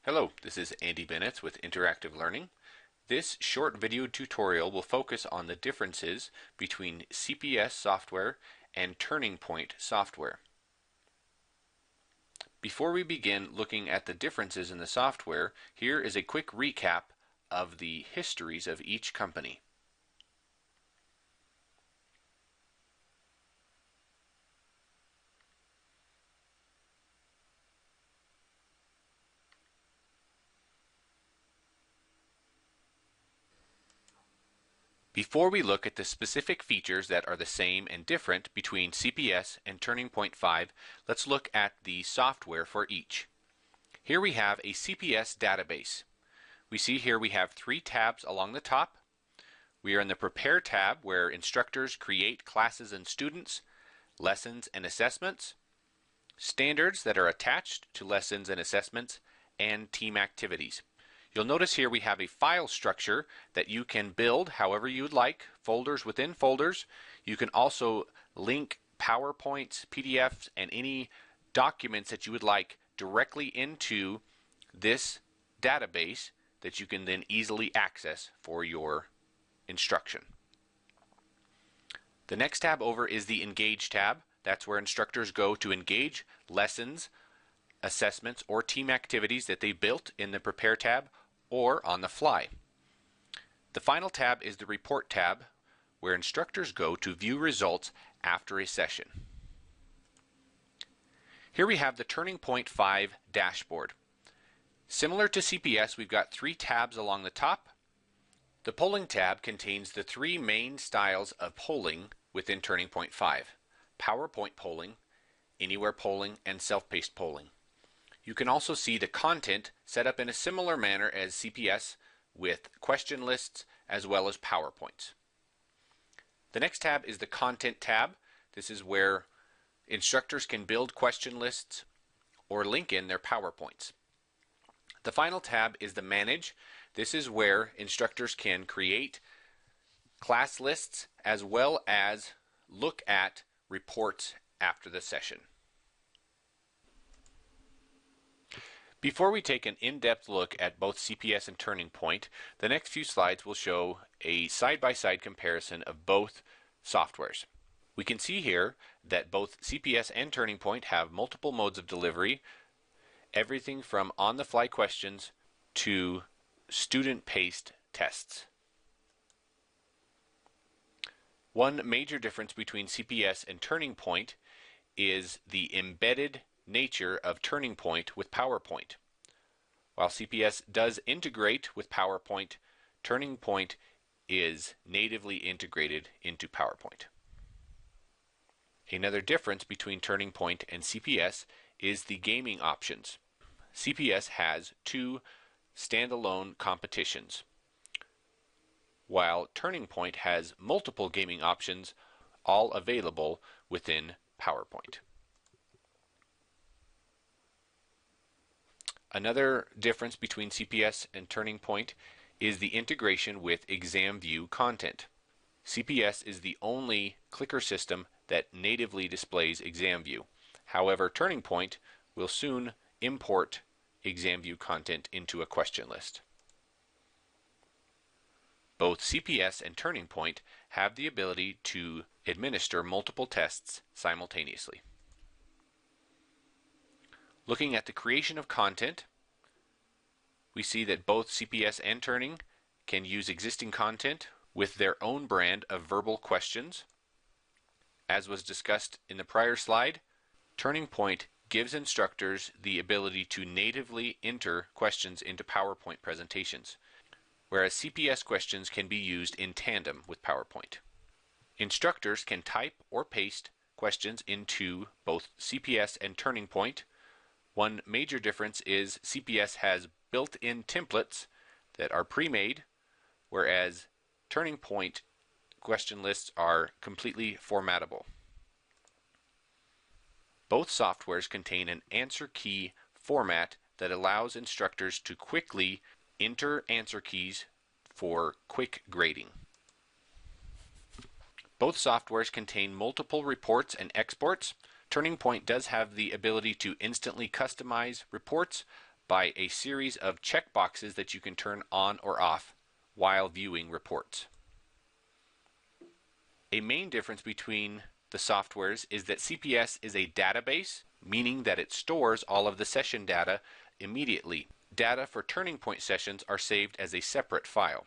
Hello, this is Andy Bennett with Interactive Learning. This short video tutorial will focus on the differences between CPS software and Turning Point software. Before we begin looking at the differences in the software, here is a quick recap of the histories of each company. Before we look at the specific features that are the same and different between CPS and Turning Point 5, let's look at the software for each. Here we have a CPS database. We see here we have 3 tabs along the top. We are in the Prepare tab where instructors create classes and students, lessons and assessments, standards that are attached to lessons and assessments, and team activities. You'll notice here we have a file structure that you can build however you would like, folders within folders. You can also link PowerPoints, PDFs, and any documents that you would like directly into this database that you can then easily access for your instruction. The next tab over is the Engage tab. That's where instructors go to engage lessons, assessments, or team activities that they built in the Prepare tab or on the fly. The final tab is the Report tab, where instructors go to view results after a session. Here we have the Turning Point 5 dashboard. Similar to CPS, we've got 3 tabs along the top. The Polling tab contains the 3 main styles of polling within Turning Point 5: PowerPoint polling, Anywhere polling, and self-paced polling. You can also see the content set up in a similar manner as CPS with question lists as well as PowerPoints. The next tab is the Content tab. This is where instructors can build question lists or link in their PowerPoints. The final tab is the Manage. This is where instructors can create class lists as well as look at reports after the session. Before we take an in-depth look at both CPS and Turning Point, the next few slides will show a side-by-side comparison of both softwares. We can see here that both CPS and Turning Point have multiple modes of delivery, everything from on-the-fly questions to student-paced tests. One major difference between CPS and Turning Point is the embedded nature of Turning Point with PowerPoint. While CPS does integrate with PowerPoint, Turning Point is natively integrated into PowerPoint. Another difference between Turning Point and CPS is the gaming options. CPS has 2 standalone competitions, while Turning Point has multiple gaming options, all available within PowerPoint. Another difference between CPS and Turning Point is the integration with ExamView content. CPS is the only clicker system that natively displays ExamView. However, Turning Point will soon import ExamView content into a question list. Both CPS and Turning Point have the ability to administer multiple tests simultaneously. Looking at the creation of content, we see that both CPS and Turning can use existing content with their own brand of verbal questions. As was discussed in the prior slide, Turning Point gives instructors the ability to natively enter questions into PowerPoint presentations, whereas CPS questions can be used in tandem with PowerPoint. Instructors can type or paste questions into both CPS and Turning Point. One major difference is CPS has built-in templates that are pre-made, whereas Turning Point question lists are completely formattable. Both softwares contain an answer key format that allows instructors to quickly enter answer keys for quick grading. Both softwares contain multiple reports and exports. Turning Point does have the ability to instantly customize reports, by a series of checkboxes that you can turn on or off while viewing reports. A main difference between the softwares is that CPS is a database, meaning that it stores all of the session data immediately. Data for turning point sessions are saved as a separate file.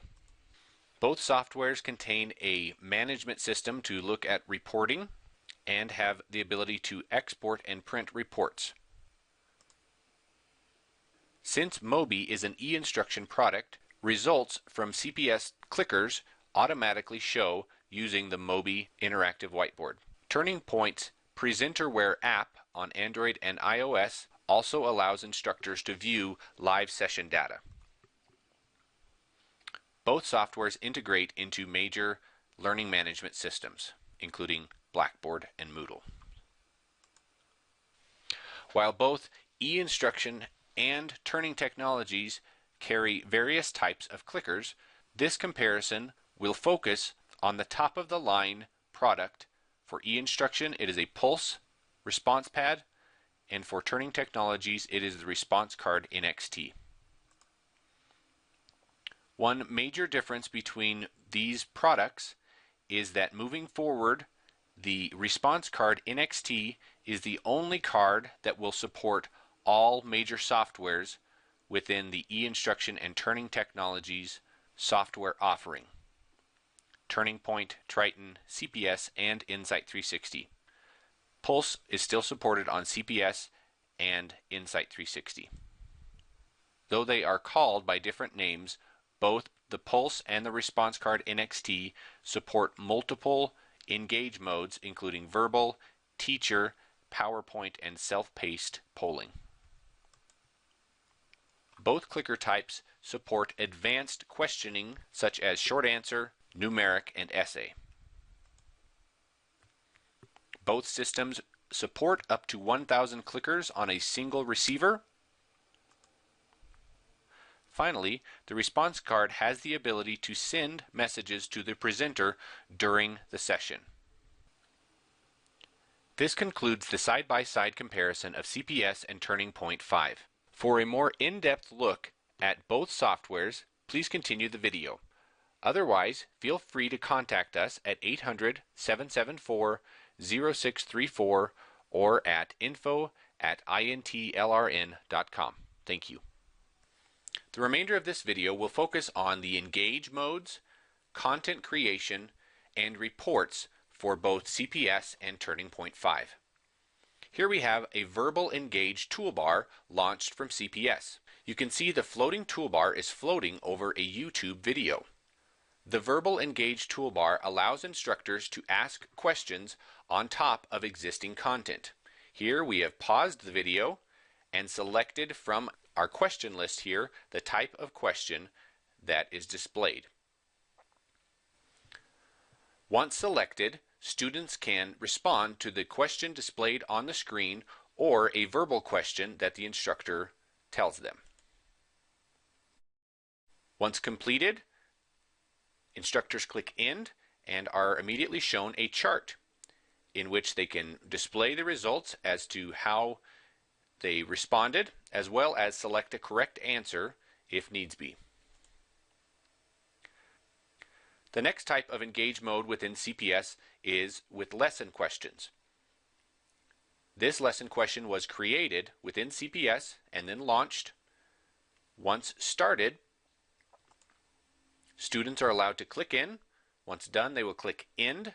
Both softwares contain a management system to look at reporting and have the ability to export and print reports. Since Mobi is an e-instruction product, results from CPS clickers automatically show using the Mobi interactive whiteboard. Turning Point's Presenterware app on Android and iOS also allows instructors to view live session data. Both softwares integrate into major learning management systems, including Blackboard and Moodle. While both e-instruction and turning technologies carry various types of clickers, this comparison will focus on the top-of-the-line product. For e-instruction, it is a Pulse response pad, and for turning technologies, it is the Response Card NXT. One major difference between these products is that moving forward, the Response Card NXT is the only card that will support all major softwares within the e-instruction and turning technologies software offering: Turning Point, Triton, CPS, and Insight 360. Pulse is still supported on CPS and Insight 360. Though they are called by different names, both the Pulse and the Response Card NXT support multiple engage modes, including verbal, teacher, PowerPoint, and self-paced polling. Both clicker types support advanced questioning such as short answer, numeric, and essay. Both systems support up to 1,000 clickers on a single receiver. Finally, the response card has the ability to send messages to the presenter during the session. This concludes the side-by-side comparison of CPS and Turning Point 5. For a more in-depth look at both softwares, please continue the video. Otherwise, feel free to contact us at 800-774-0634 or at info@intlrn.com. Thank you. The remainder of this video will focus on the engage modes, content creation, and reports for both CPS and Turning Point 5. Here we have a verbal engage toolbar launched from CPS. You can see the floating toolbar is floating over a YouTube video. The verbal engage toolbar allows instructors to ask questions on top of existing content. Here we have paused the video and selected from our question list here the type of question that is displayed. Once selected, students can respond to the question displayed on the screen or a verbal question that the instructor tells them. Once completed, instructors click End and are immediately shown a chart in which they can display the results as to how they responded, as well as select a correct answer if needs be. The next type of engage mode within CPS is with lesson questions. This lesson question was created within CPS and then launched. Once started, students are allowed to click in. Once done, they will click End.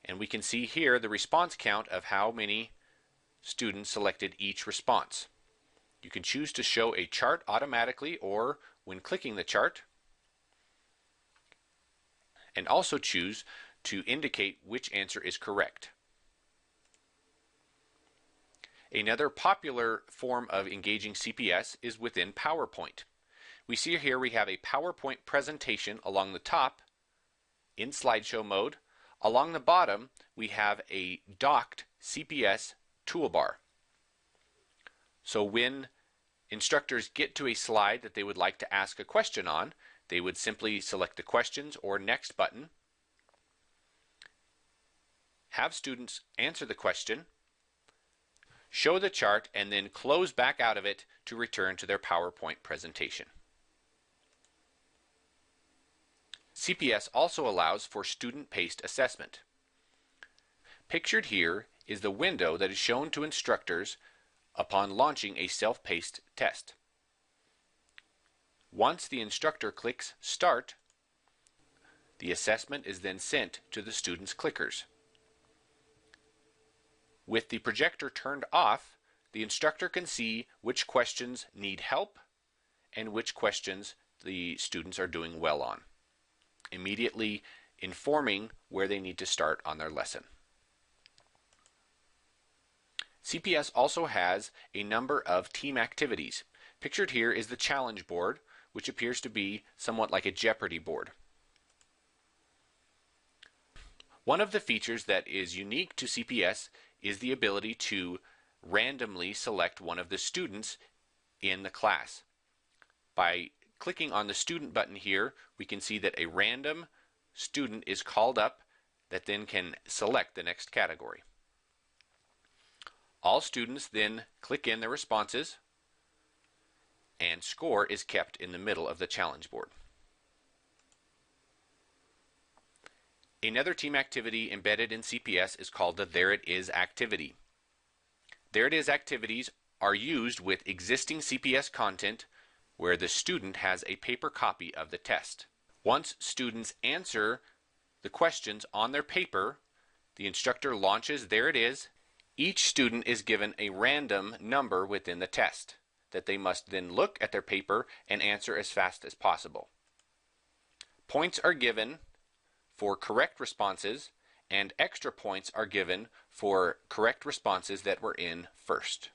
And we can see here the response count of how many students selected each response. You can choose to show a chart automatically or when clicking the chart, and also choose to indicate which answer is correct. Another popular form of engaging CPS is within PowerPoint. We see here we have a PowerPoint presentation along the top in slideshow mode. Along the bottom, we have a docked CPS toolbar. So when instructors get to a slide that they would like to ask a question on, they would simply select the Questions or Next button, have students answer the question, show the chart, and then close back out of it to return to their PowerPoint presentation. CPS also allows for student-paced assessment. Pictured here is the window that is shown to instructors upon launching a self-paced test. Once the instructor clicks Start, the assessment is then sent to the students' clickers. With the projector turned off, the instructor can see which questions need help and which questions the students are doing well on, immediately informing where they need to start on their lesson. CPS also has a number of team activities. Pictured here is the challenge board, which appears to be somewhat like a Jeopardy board. One of the features that is unique to CPS is the ability to randomly select one of the students in the class. By clicking on the student button here, we can see that a random student is called up that then can select the next category. All students then click in their responses, and score is kept in the middle of the challenge board. Another team activity embedded in CPS is called the There It Is activity. There It Is activities are used with existing CPS content where the student has a paper copy of the test. Once students answer the questions on their paper, the instructor launches There It Is. Each student is given a random number within the test that they must then look at their paper and answer as fast as possible. Points are given for correct responses, and extra points are given for correct responses that were in first.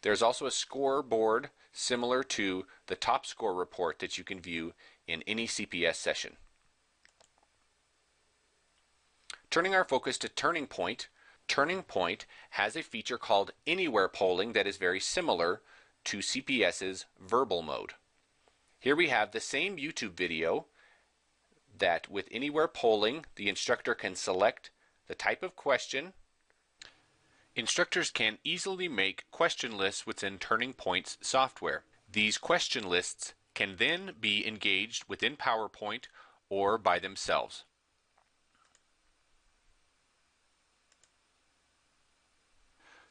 There's also a scoreboard similar to the top score report that you can view in any CPS session. Turning our focus to Turning Point, Turning Point has a feature called Anywhere Polling that is very similar to CPS's verbal mode. Here we have the same YouTube video that with Anywhere Polling, the instructor can select the type of question. Instructors can easily make question lists within Turning Point's software. These question lists can then be engaged within PowerPoint or by themselves.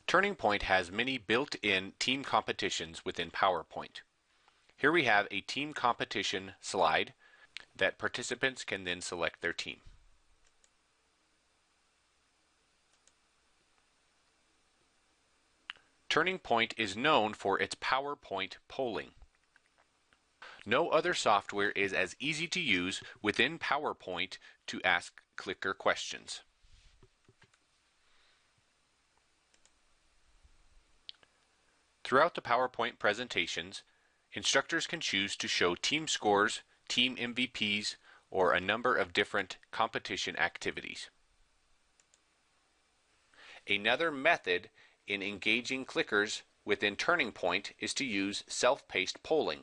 Turning Point has many built-in team competitions within PowerPoint. Here we have a team competition slide that participants can then select their team. Turning Point is known for its PowerPoint polling. No other software is as easy to use within PowerPoint to ask clicker questions. Throughout the PowerPoint presentations, instructors can choose to show team scores, team MVPs, or a number of different competition activities. Another method in engaging clickers within Turning Point is to use self-paced polling.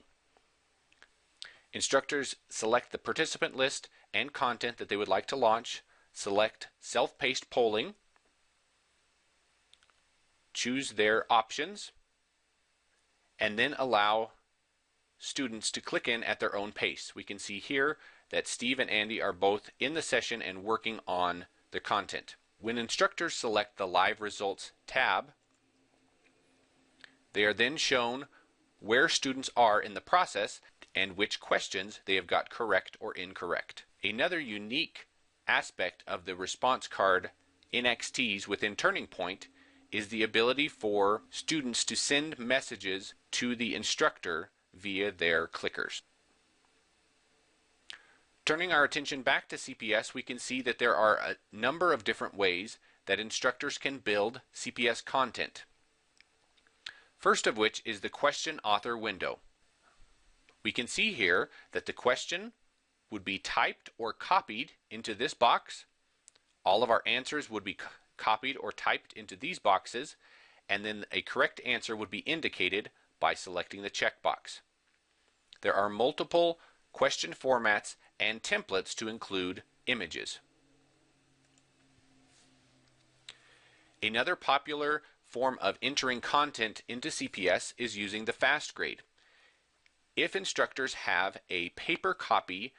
Instructors select the participant list and content that they would like to launch, select self-paced polling, choose their options, and then allow students to click in at their own pace. We can see here that Steve and Andy are both in the session and working on the content. When instructors select the Live Results tab, they are then shown where students are in the process and which questions they have got correct or incorrect. Another unique aspect of the response card NXTs within Turning Point is the ability for students to send messages to the instructor via their clickers. Turning our attention back to CPS, we can see that there are a number of different ways that instructors can build CPS content. First of which is the question author window. We can see here that the question would be typed or copied into this box. All of our answers would be copied or typed into these boxes, and then a correct answer would be indicated by selecting the checkbox. There are multiple question formats and templates to include images. Another popular form of entering content into CPS is using the fast grade. If instructors have a paper copy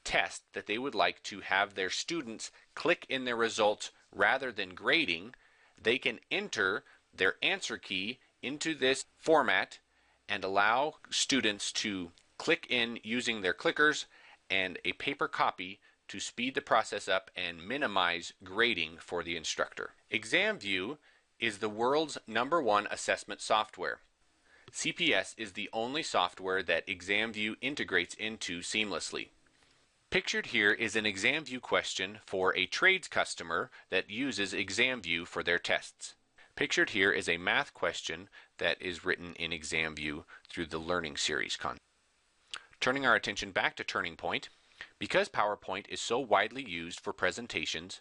test that they would like to have their students click in their results rather than grading, they can enter their answer key into this format and allow students to click in using their clickers and a paper copy to speed the process up and minimize grading for the instructor. ExamView is the world's #1 assessment software. CPS is the only software that ExamView integrates into seamlessly. Pictured here is an ExamView question for a trades customer that uses ExamView for their tests. Pictured here is a math question that is written in ExamView through the Learning Series content. Turning our attention back to Turning Point, because PowerPoint is so widely used for presentations,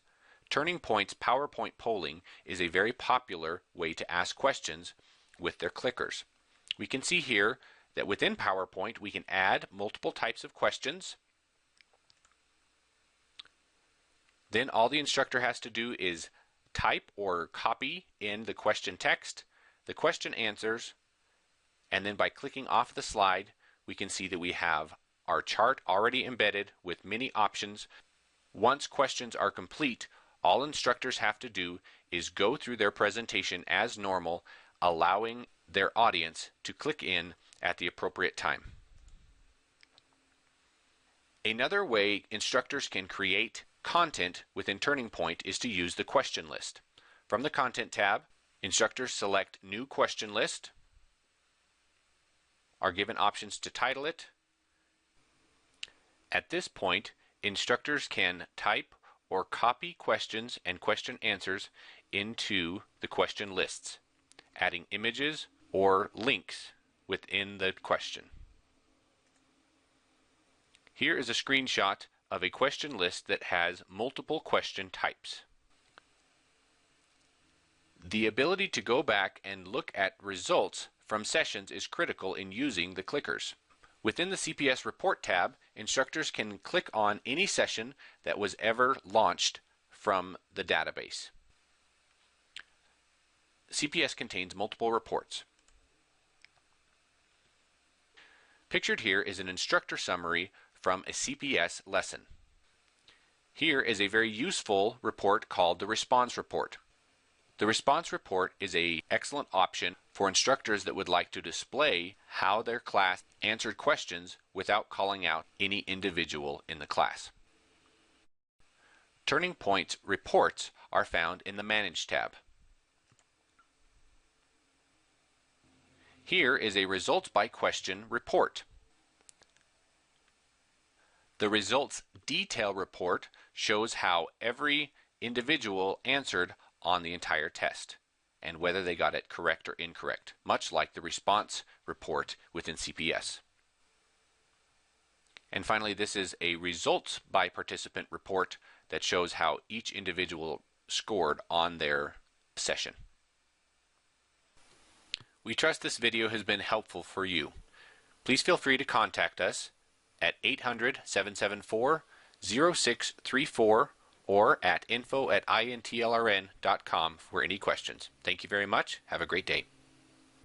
Turning Point's PowerPoint polling is a very popular way to ask questions with their clickers. We can see here that within PowerPoint we can add multiple types of questions. Then all the instructor has to do is type or copy in the question text, the question answers, and then by clicking off the slide we can see that we have our chart already embedded with many options. Once questions are complete, all instructors have to do is go through their presentation as normal, allowing their audience to click in at the appropriate time. Another way instructors can create content within Turning Point is to use the question list. From the Content tab, instructors select New Question List, are given options to title it. At this point, instructors can type or copy questions and question answers into the question lists, adding images or links within the question. Here is a screenshot of a question list that has multiple question types. The ability to go back and look at results from sessions is critical in using the clickers. Within the CPS Report tab, instructors can click on any session that was ever launched from the database. CPS contains multiple reports. Pictured here is an instructor summary from a CPS lesson. Here is a very useful report called the Response Report. The Response Report is an excellent option for instructors that would like to display how their class answered questions without calling out any individual in the class. Turning Point's reports are found in the Manage tab. Here is a Results by Question report. The Results Detail report shows how every individual answered on the entire test and whether they got it correct or incorrect, much like the response report within CPS. And finally, this is a results by participant report that shows how each individual scored on their session. We trust this video has been helpful for you. Please feel free to contact us at 800-774-0634 or at info@intlrn.com for any questions. Thank you very much. Have a great day.